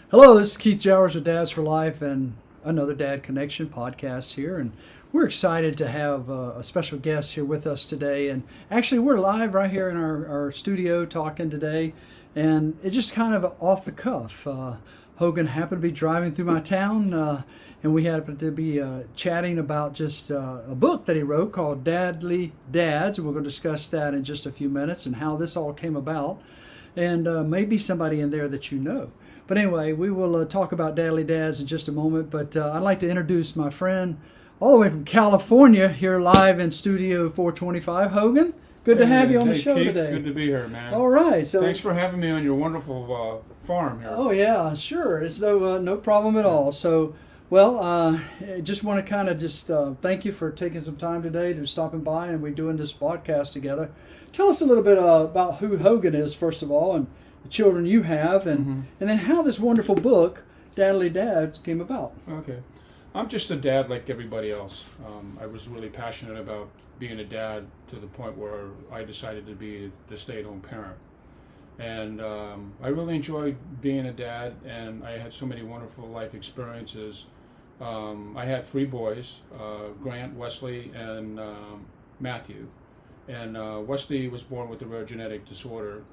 Hello, this is Keith Jowers with Dads for Life and another Dad Connection podcast here. And we're excited to have a special guest here with us today. And actually, we're live right here in our studio talking today. And it's just kind of off the cuff. Hogan happened to be driving through my town, and we happened to be chatting about just a book that he wrote called Dadly Dads. And we're going to discuss that in just a few minutes and how this all came about. And maybe somebody in there that you know. But anyway, we will talk about Dadly Dads in just a moment. But I'd like to introduce my friend all the way from California here live in Studio 425. Hogan, good to have you on the show Keith, today. Good to be here, man. All right. So thanks for having me on your wonderful farm here. Oh yeah, sure. It's no problem at all. So, well, I just want to kind of just thank you for taking some time today to stopping by, and we're doing this podcast together. Tell us a little bit about who Hogan is, first of all, and the children you have, and then how this wonderful book, Dadly Dads, came about. Okay. I'm just a dad like everybody else. I was really passionate about being a dad to the point where I decided to be the stay-at-home parent. And I really enjoyed being a dad, and I had so many wonderful life experiences. I had three boys, Grant, Wesley, and Matthew. And Wesley was born with a rare genetic disorder.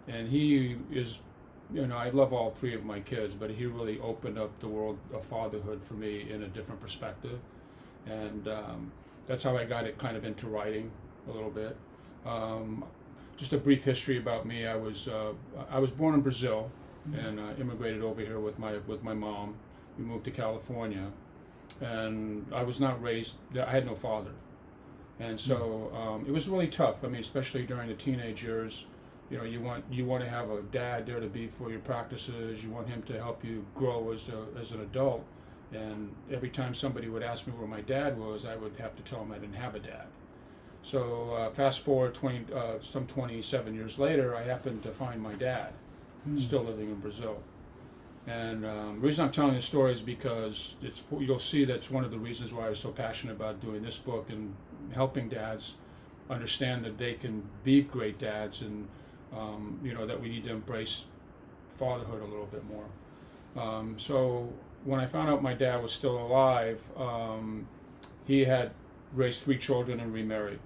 And he is, I love all three of my kids, but he really opened up the world of fatherhood for me in a different perspective. And that's how I got it kind of into writing a little bit. Just a brief history about me. I was born in Brazil and immigrated over here with my mom. We moved to California, and I was not raised. I had no father, and so it was really tough. I mean, especially during the teenage years. You want to have a dad there to be for your practices. You want him to help you grow as an adult. And every time somebody would ask me where my dad was, I would have to tell them I didn't have a dad. So fast forward 27 years later, I happened to find my dad, still living in Brazil. And the reason I'm telling this story is because you'll see that's one of the reasons why I was so passionate about doing this book and helping dads understand that they can be great dads, and that we need to embrace fatherhood a little bit more. So when I found out my dad was still alive, he had raised three children and remarried.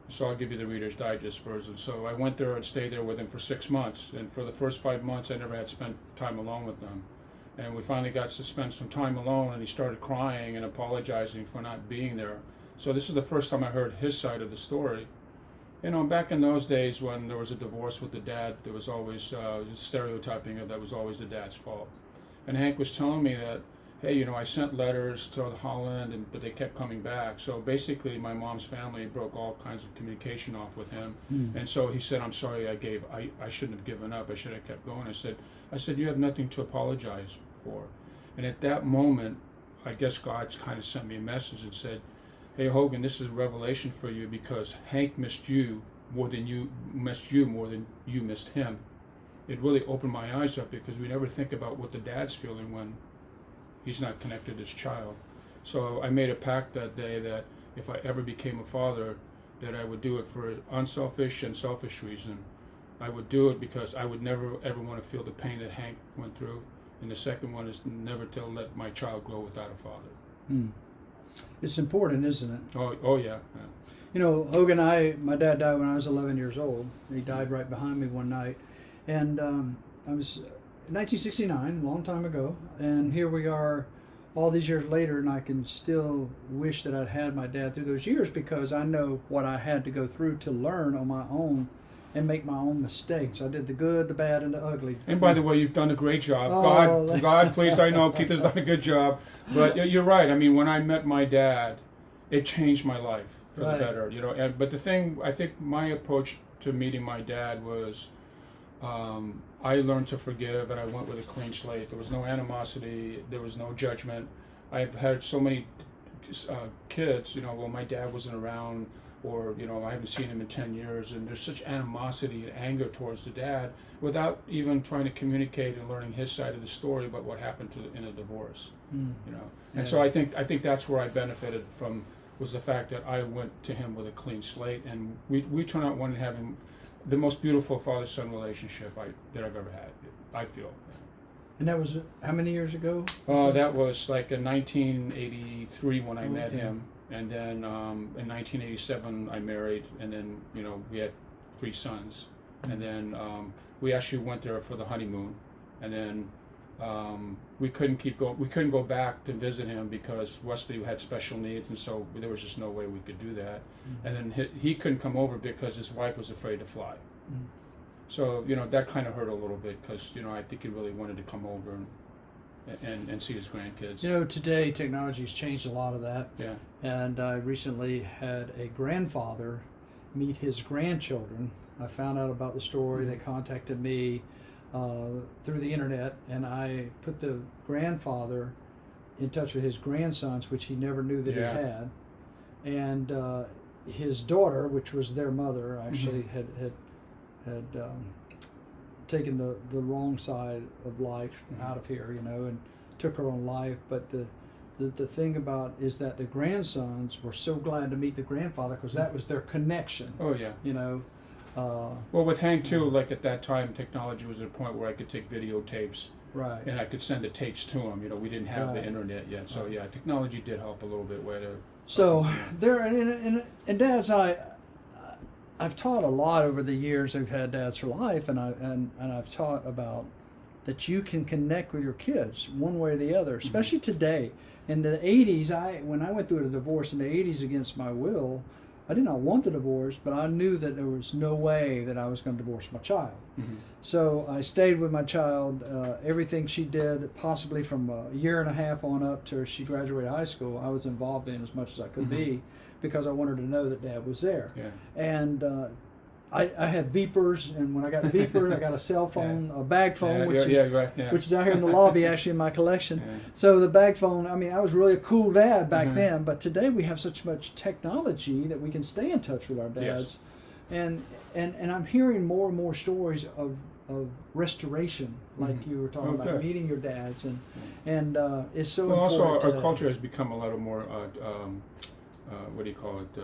So I'll give you the Reader's Digest version. So I went there and stayed there with him for 6 months. And for the first 5 months, I never had spent time alone with them. And we finally got to spend some time alone, and he started crying and apologizing for not being there. So this is the first time I heard his side of the story. Back in those days when there was a divorce with the dad, there was always stereotyping of that was always the dad's fault. And Hank was telling me that, hey, I sent letters to Holland, but they kept coming back. So basically, my mom's family broke all kinds of communication off with him. And so he said, I'm sorry, I shouldn't have given up. I should have kept going. I said, you have nothing to apologize for. And at that moment, I guess God kind of sent me a message and said, hey, Hogan, this is a revelation for you because Hank missed you more than you missed him. It really opened my eyes up because we never think about what the dad's feeling when he's not connected to his child. So I made a pact that day that if I ever became a father, that I would do it for an unselfish and selfish reason. I would do it because I would never ever want to feel the pain that Hank went through. And the second one is never to let my child grow without a father. It's important, isn't it? Oh yeah. Hogan, my dad died when I was 11 years old. He died right behind me one night. And I was 1969, a long time ago. And here we are all these years later, and I can still wish that I'd had my dad through those years because I know what I had to go through to learn on my own and make my own mistakes. I did the good, the bad, and the ugly. And by the way, you've done a great job. God, please, I know Keith has done a good job. But you're right. I mean, when I met my dad, it changed my life for the better. But the thing, I think my approach to meeting my dad was I learned to forgive, and I went with a clean slate. There was no animosity. There was no judgment. I've had so many kids, well, my dad wasn't around, or I haven't seen him in 10 years, and there's such animosity and anger towards the dad without even trying to communicate and learning his side of the story about what happened in a divorce. And so I think that's where I benefited from, was the fact that I went to him with a clean slate, and we turned out having the most beautiful father-son relationship that I've ever had, I feel. And that was how many years ago? That was like in 1983 when I met Okay. him, and then in 1987 I married, and then we had 3 sons, and then we actually went there for the honeymoon, and then we couldn't go back to visit him because Wesley had special needs, and so there was just no way we could do that. And then he couldn't come over because his wife was afraid to fly. So that kind of hurt a little bit because I think he really wanted to come over and see his grandkids. Today technology's changed a lot of that. Yeah. And I recently had a grandfather meet his grandchildren. I found out about the story. They contacted me through the internet, and I put the grandfather in touch with his grandsons, which he never knew that he had. And his daughter, which was their mother, actually had taken the wrong side of life out of here, and took her own life. But the thing about is that the grandsons were so glad to meet the grandfather because that was their connection. Oh yeah. Well, with Hank too, like at that time, technology was at a point where I could take videotapes, Right. and I could send the tapes to him. We didn't have the Right. internet yet, so yeah, technology did help a little bit. So there, and dads, I've taught a lot over the years. I've had Dads for Life, and I've taught about that you can connect with your kids one way or the other, especially today. In the 80s, when I went through a divorce in the 80s against my will, I did not want the divorce, but I knew that there was no way that I was going to divorce my child. So I stayed with my child. Everything she did, possibly from a year and a half on up to she graduated high school, I was involved in as much as I could be, because I wanted to know that Dad was there. Yeah. And I had beepers, and when I got beepers, I got a cell phone, a bag phone, which is out here in the lobby, actually in my collection. Yeah. So the bag phone, I was really a cool dad back then, but today we have such much technology that we can stay in touch with our dads. Yes. And I'm hearing more and more stories of restoration, like you were talking about, meeting your dads, and it's so important. Also, our culture has become a little more, what do you call it?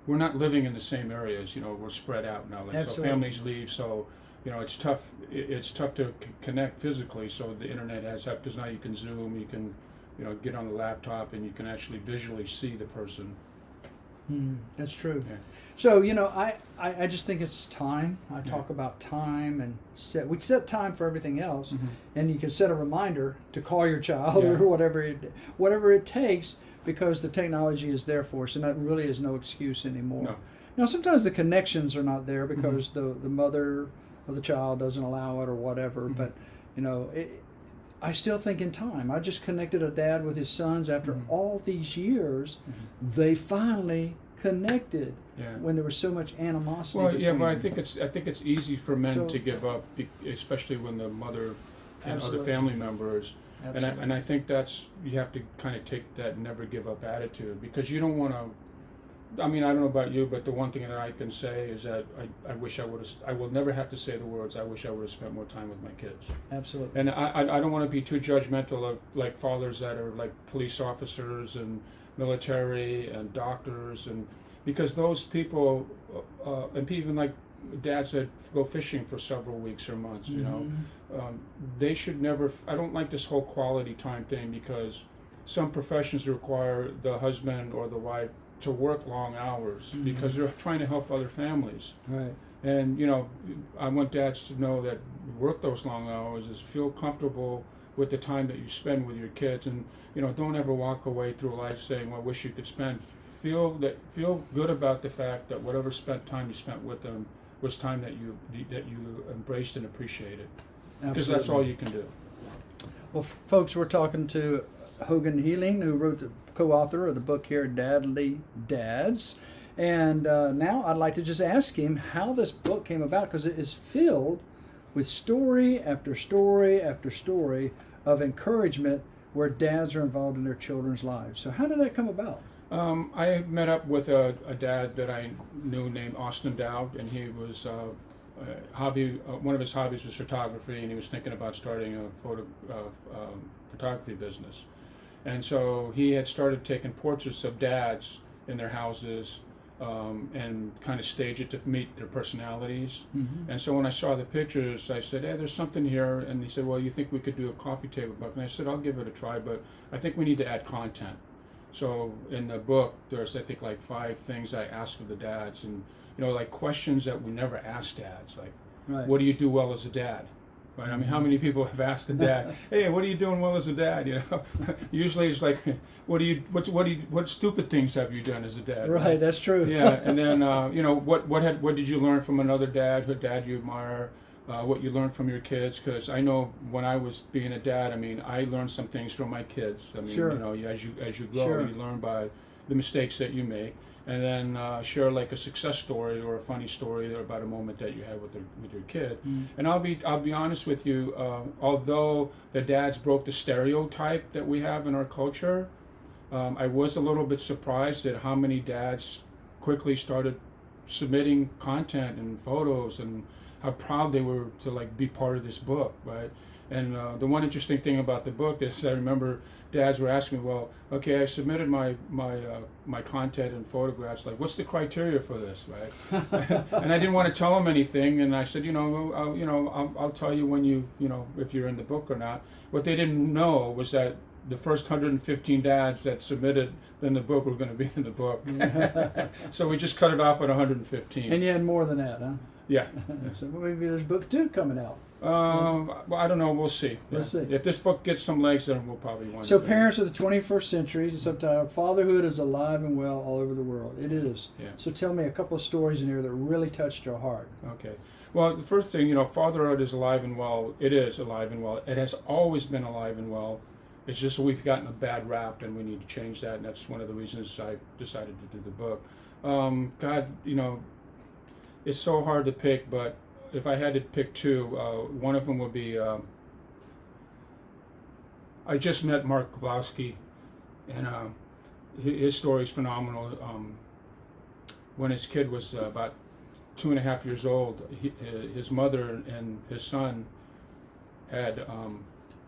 We're not living in the same areas. We're spread out now. So families leave. So it's tough. It's tough to connect physically. So the internet has helped, because now you can Zoom. You can get on the laptop, and you can actually visually see the person. That's true. Yeah. So I just think it's time. I talk about time, and we set time for everything else, and you can set a reminder to call your child or whatever it takes, because the technology is there for us, and that really is no excuse anymore. No. Now sometimes the connections are not there because the mother of the child doesn't allow it or whatever, but I still think in time. I just connected a dad with his sons after all these years. They finally connected when there was so much animosity. Well, between but I them. think it's easy for men to give up, especially when the mother and other family members. And I think you have to kind of take that never give up attitude, because you don't want to. I don't know about you, but the one thing that I can say is that I wish I will never have to say the words, I wish I would have spent more time with my kids. Absolutely. And I don't want to be too judgmental of like fathers that are like police officers and military and doctors, and because those people and even like dads that go fishing for several weeks or months, they should never. I don't like this whole quality time thing, because some professions require the husband or the wife to work long hours because they're trying to help other families. Right. And I want dads to know that work those long hours, is feel comfortable with the time that you spend with your kids, and don't ever walk away through life saying, well, I wish you could spend. Feel good about the fact that whatever time you spent with them was time that you embraced and appreciated, because that's all you can do. Well, folks, we're talking to Hogan Healing, who wrote the co-author of the book here, Dadly Dads. And now I'd like to just ask him how this book came about, because it is filled with story after story after story of encouragement where dads are involved in their children's lives. So how did that come about? I met up with a dad that I knew named Austin Dowd, and he was one of his hobbies was photography, and he was thinking about starting a photography business. And so he had started taking portraits of dads in their houses and kind of stage it to meet their personalities. Mm-hmm. And so when I saw the pictures, I said, hey, there's something here. And he said, well, you think we could do a coffee table book? And I said, I'll give it a try, but I think we need to add content. So in the book, there's, I think, like 5 things I ask of the dads, and, like questions that we never asked dads, like, Right. what do you do well as a dad? Right? I mean, how many people have asked a dad, hey, what are you doing well as a dad? Usually it's like, what stupid things have you done as a dad? Right, that's true. Yeah, and then what did you learn from another dad? What dad you admire? What you learned from your kids? Because I know when I was being a dad, I mean, I learned some things from my kids. I mean, Sure. as you grow, Sure. you learn by the mistakes that you make, and then share like a success story or a funny story about a moment that you had with your kid. Mm. And I'll be honest with you. Although the dads broke the stereotype that we have in our culture, I was a little bit surprised at how many dads quickly started submitting content and photos, and how proud they were to like be part of this book, right? And the one interesting thing about the book is I remember dads were asking me, well, okay, I submitted my content and photographs, like, what's the criteria for this, right? And I didn't want to tell them anything, and I said, I'll tell you when if you're in the book or not. What they didn't know was that the first 115 dads that submitted in the book were going to be in the book. So we just cut it off at 115. And you had more than that, huh? Yeah. So maybe there's book 2 coming out. Well, I don't know. We'll see. We'll see. If this book gets some legs, then we'll probably want. So, Parents of the 21st Century, subtitle, Fatherhood is Alive and Well All Over the World. It is. Yeah. So tell me a couple of stories in here that really touched your heart. Okay. Well, the first thing, fatherhood is alive and well. It is alive and well. It has always been alive and well. It's just we've gotten a bad rap, and we need to change that. And that's one of the reasons I decided to do the book. God, it's so hard to pick, but if I had to pick 2, one of them would be, I just met Mark Gablowski, and his story is phenomenal. When his kid was about 2.5 years old, his mother and his son had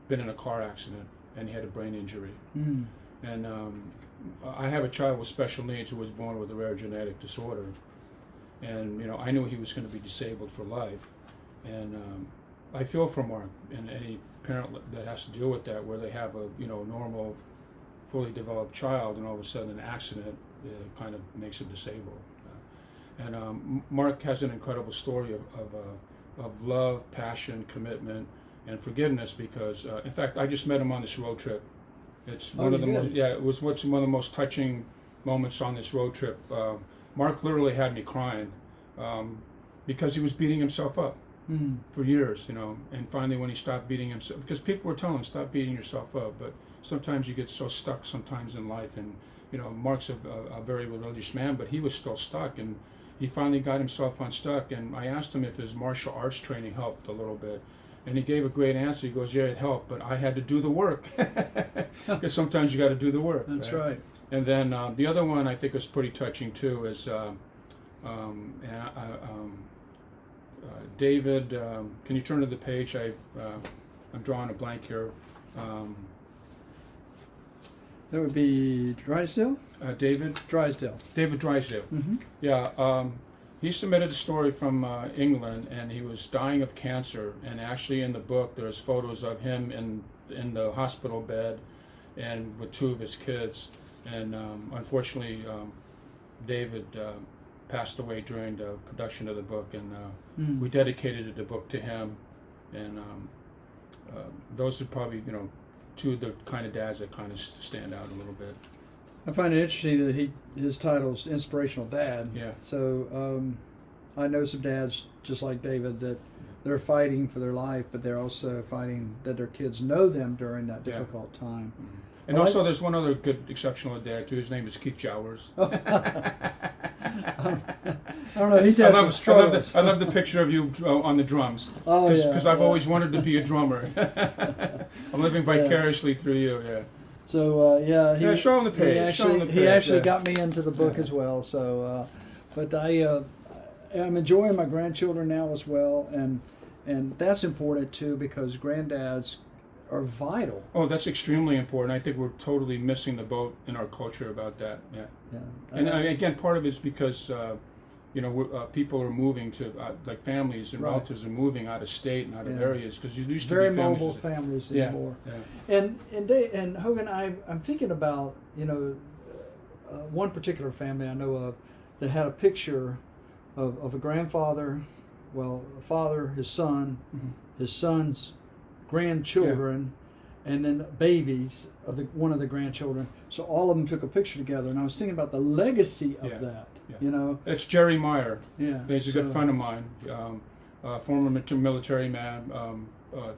been in a car accident, and he had a brain injury. Mm. And I have a child with special needs who was born with a rare genetic disorder. And I knew he was going to be disabled for life, and I feel for Mark and any parent that has to deal with that, where they have a normal, fully developed child, and all of a sudden an accident kind of makes it disabled. And Mark has an incredible story of love, passion, commitment, and forgiveness. Because in fact, I just met him on this road trip. It's one of the most, it was one of the most touching moments on this road trip. Mark literally had me crying because he was beating himself up for years, and finally when he stopped beating himself, because people were telling him, stop beating yourself up, but sometimes you get so stuck sometimes in life, and Mark's a very religious man, but he was still stuck, and he finally got himself unstuck, and I asked him if his martial arts training helped a little bit, and he gave a great answer. He goes, yeah, it helped, but I had to do the work, because sometimes you got to do the work. That's right. And then the other one I think was pretty touching too is David. Can you turn to the page? I'm drawing a blank here. That would be Drysdale? David Drysdale. Mm-hmm. Yeah. He submitted a story from England, and he was dying of cancer. And actually, in the book, there's photos of him in the hospital bed, and with 2 of his kids. And unfortunately, David passed away during the production of the book, and we dedicated the book to him. And those are probably 2 of the kind of dads that kind of stand out a little bit. I find it interesting that his title is Inspirational Dad. Yeah. So I know some dads just like David that they're fighting for their life, but they're also fighting that their kids know them during that difficult time. Mm-hmm. And also, there's one other good, exceptional dad too. His name is Keith Jowers. I don't know. He's had some struggles. I love the picture of you on the drums. Oh, yeah. Because I've always wanted to be a drummer. I'm living vicariously through you. Yeah. So show him the page. He actually got me into the book as well. So, but I'm enjoying my grandchildren now as well, and that's important too, because granddads are vital. Oh, that's extremely important. I think we're totally missing the boat in our culture about that. Yeah. Yeah. And again, part of it is because people are moving to like families and Right. relatives are moving out of state and out of Yeah. areas because you used to Very be families. mobile families Yeah. anymore. Yeah. And Hogan, I'm thinking about one particular family I know of that had a picture of a grandfather, a father, his son, Mhm. his son's grandchildren, and then babies of one of the grandchildren. So all of them took a picture together, and I was thinking about the legacy of Yeah. that. Yeah. It's Jerry Meyer. Yeah, He's a good friend of mine, former military man,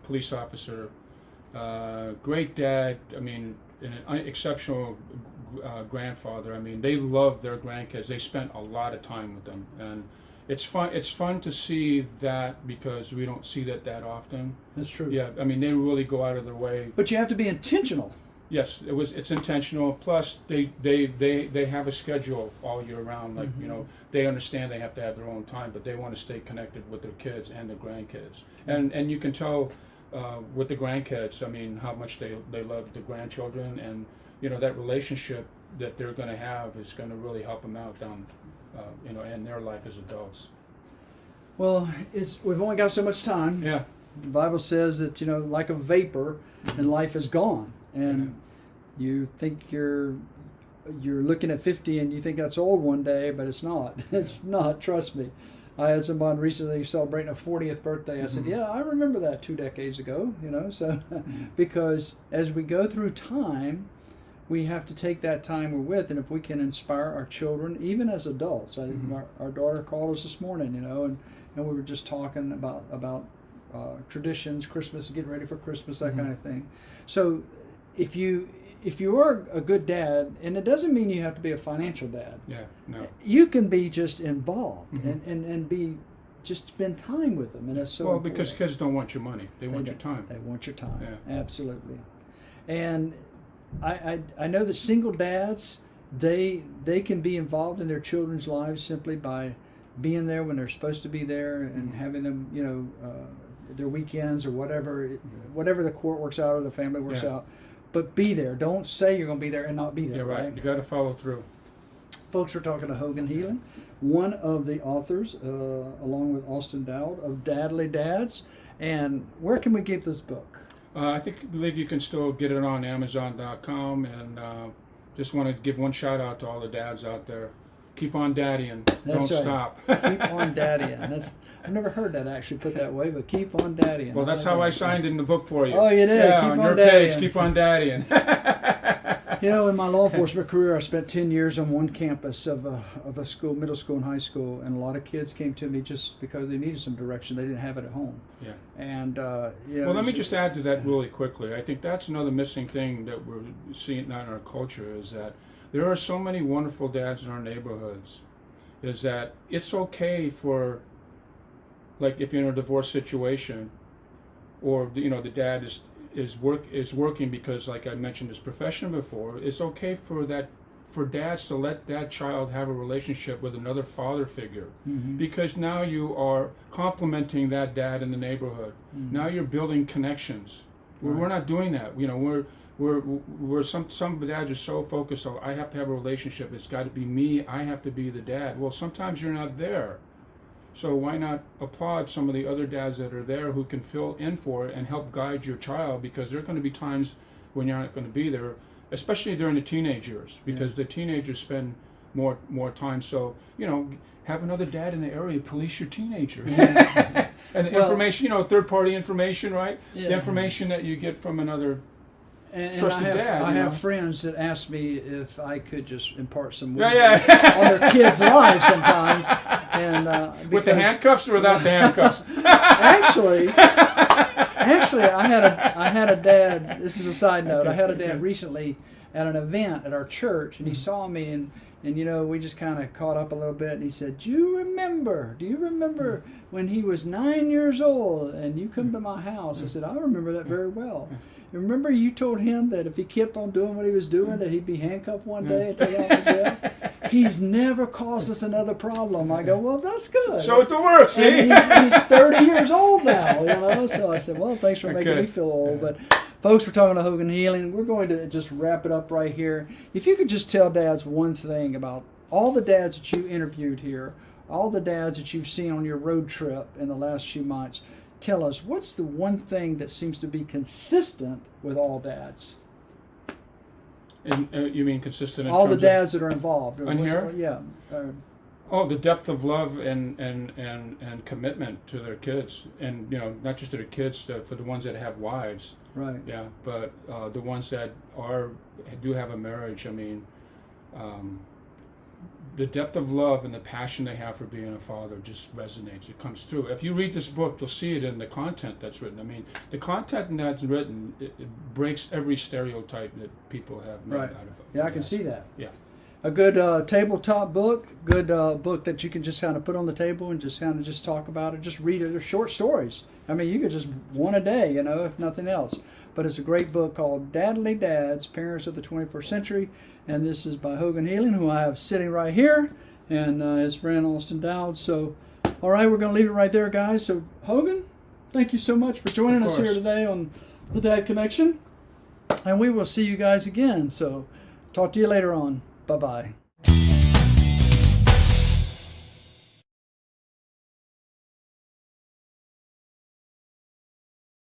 police officer, great dad. I mean, an exceptional grandfather. I mean, they love their grandkids. They spent a lot of time with them, and it's fun. It's fun to see that because we don't see that often. That's true. Yeah, I mean, they really go out of their way. But you have to be intentional. Yes, it's intentional. Plus, they have a schedule all year round. Like they understand they have to have their own time, but they want to stay connected with their kids and their grandkids. And you can tell with the grandkids, I mean, how much they love the grandchildren, and that relationship that they're going to have is going to really help them out down, in their life as adults. Well, we've only got so much time. Yeah. The Bible says that like a vapor, and life is gone. And you think you're looking at 50 and you think that's old one day, but it's not. It's not. Trust me. I had someone recently celebrating a 40th birthday. I said, "Yeah, I remember that 2 decades ago." So because as we go through time, we have to take that time we're with, and if we can inspire our children, even as adults. Our daughter called us this morning, and we were just talking about traditions, Christmas, getting ready for Christmas, that kind of thing. So if you are a good dad, and it doesn't mean you have to be a financial dad. Yeah, no. You can be just involved and be just spend time with them, and that's so important. Because kids don't want your money; they want your time. They want your time. Yeah. Absolutely. And I know that single dads, they can be involved in their children's lives simply by being there when they're supposed to be there, and having them, their weekends or whatever the court works out or the family works out. But be there. Don't say you're going to be there and not be there. Yeah, right. You got to follow through. Folks, we're talking to Hogan Healing, one of the authors, along with Austin Dowd, of Dadly Dads. And where can we get this book? I believe you can still get it on Amazon.com, and just want to give one shout out to all the dads out there. Keep on daddying. Don't stop. Keep on daddying. I've never heard that actually put that way, but keep on daddying. Well, that's how I signed in the book for you. Oh, you did? Yeah, keep on on your daddying. page, keep on daddying. In my law enforcement career, I spent 10 years on one campus of a school, middle school and high school, and a lot of kids came to me just because they needed some direction. They didn't have it at home. Yeah. And well, let me just add to that really quickly. I think that's another missing thing that we're seeing now in our culture, is that there are so many wonderful dads in our neighborhoods. Is that it's okay for, like, if you're in a divorce situation, or the dad is working because, like I mentioned, his profession before. It's okay for dads to let that child have a relationship with another father figure, because now you are complimenting that dad in the neighborhood. Now you're building connections. Right. We're not doing that. We're some dads are so focused on, I have to have a relationship. It's got to be me. I have to be the dad. Well, sometimes you're not there. So why not applaud some of the other dads that are there who can fill in for it and help guide your child, because there are going to be times when you're not going to be there, especially during the teenage years, because the teenagers spend more time. So, have another dad in the area police your teenager. And the information, third-party information, right? Yeah. The information that you get from another trusted dad. I have friends that ask me if I could just impart some wisdom on their kids' lives sometimes. And with the handcuffs or without the handcuffs? Actually, I had a dad. This is a side note. I had a dad recently at an event at our church, and he saw me, and we just kind of caught up a little bit, and he said, Do you remember when he was 9 years old and you come to my house? I said, I remember that very well. Remember you told him that if he kept on doing what he was doing, that he'd be handcuffed one day and taken out to jail? He's never caused us another problem. I go, well, that's good. So it works, see? And he's 30 years years old now, you know. So I said, well, thanks for making me feel old. But folks, we're talking to Hogan Healing. We're going to just wrap it up right here. If you could just tell dads one thing about all the dads that you interviewed here, all the dads that you've seen on your road trip in the last few months, tell us, what's the one thing that seems to be consistent with all dads? And you mean consistent in all the terms dads that are involved? On here? Yeah. The depth of love and commitment to their kids, and not just to their kids, for the ones that have wives. Right. Yeah, but the ones that do have a marriage. I mean, the depth of love and the passion they have for being a father just resonates. It comes through. If you read this book, you'll see it in the content that's written. I mean, the content that's written, it breaks every stereotype that people have made out of it. Yeah, I can see that. Yeah. A good tabletop book, good book that you can just kind of put on the table and just kind of just talk about it. Just read it. They're short stories. I mean, you could just one a day, if nothing else. But it's a great book called Dadly Dads, Parents of the 21st Century. And this is by Hogan Healing, who I have sitting right here, and his friend Austin Dowd. So, all right, we're going to leave it right there, guys. So, Hogan, thank you so much for joining us here today on The Dad Connection. And we will see you guys again. So, talk to you later on. Bye-bye.